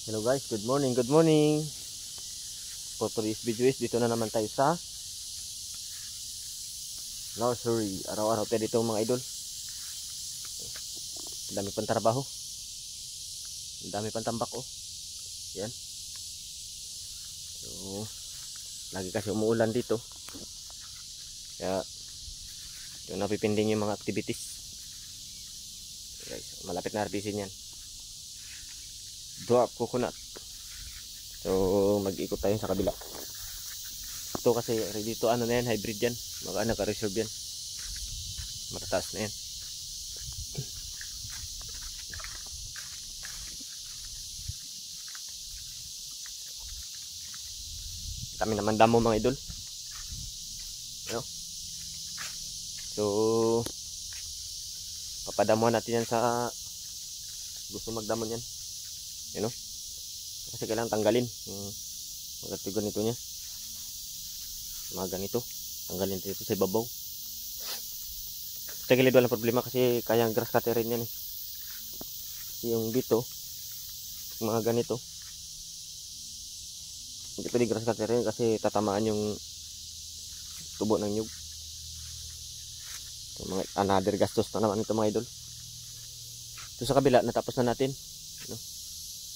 Hello guys, good morning, good morning. For today's video is dito na naman tayo sa nursery. Araw-araw tayo dito mga idol. Ang dami pang trabaho. Ang dami pang tambak oh. Yan. So, lagi kasi umuulan dito. Kaya yung napipinding yung mga activities. Guys, malapit na harvestin yan. Dwarf coconut. So mag-ikot tayo sa kabila. Ito kasi dito ano na yan, hybrid yan. Mga naka-reserve yan. Matataas na yan. Kami naman damo mga idol. Ano? So papadamuhan natin yan sa gusto magdamon yan. You know? Kasi kailangan tanggalin yung mga ganito niya. Mga ganito. Tanggalin dito sa ibabaw. Sa gilid walang problema kasi kayang grass cutter rin yan eh. Yung dito, mga ganito. Hindi pwede grass cutter rin kasi tatamaan yung tubo ng nyug. So, mga another gastos na naman ito mga idol. Ito sa kabila, natapos na natin. No?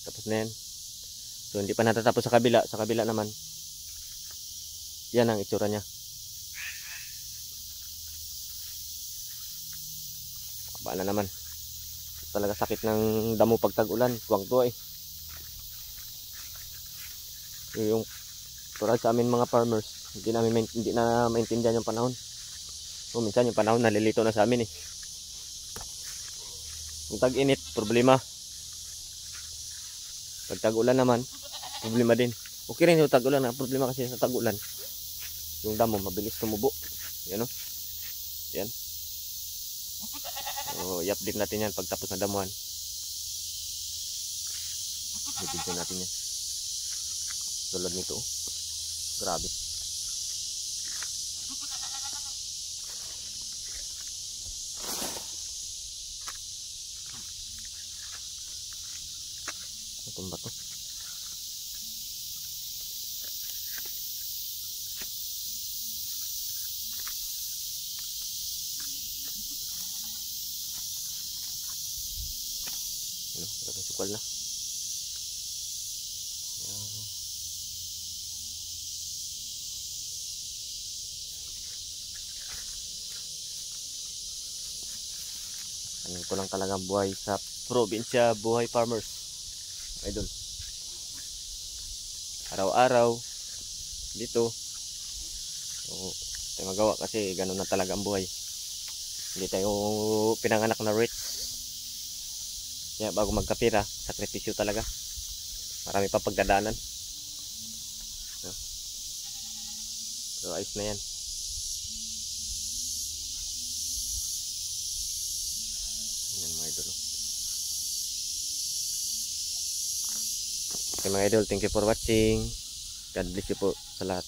Tapos na yan. So hindi pa natatapos sa kabila. Sa kabila naman, yan ang itsura niya. Kaba na naman. Talaga sakit ng damo pag tag-ulan. Tuwang-tuwa eh. Yung tulad sa amin mga farmers, hindi na maintindihan yung panahon. So minsan yung panahon nalilito na sa amin eh. Kung tag-init, problema. Pag tag-ulan naman, problema din. Okay rin yung tag-ulan. Ang problema kasi sa tag-ulan, yung damo mabilis tumubo. Yan o. Yan. So, i-update natin yan pag tapos na damuhan. I-update natin yan. Tulad nito. Grabe. Itong bato. Ano, maraming sukal na. Yan. Ito lang talagang buhay sa probinsya, buhay farmers. Idol. Araw-araw dito. So, tayo magawa kasi ganun na talaga ang buhay. Hindi tayo pinanganak na rich. Kaya bago magkapira, sakripisyo talaga. Marami pa pagdadaanan. So ayos na yan. Yan mga idol. Okay mga idol, thank you for watching. God bless you po sa lahat.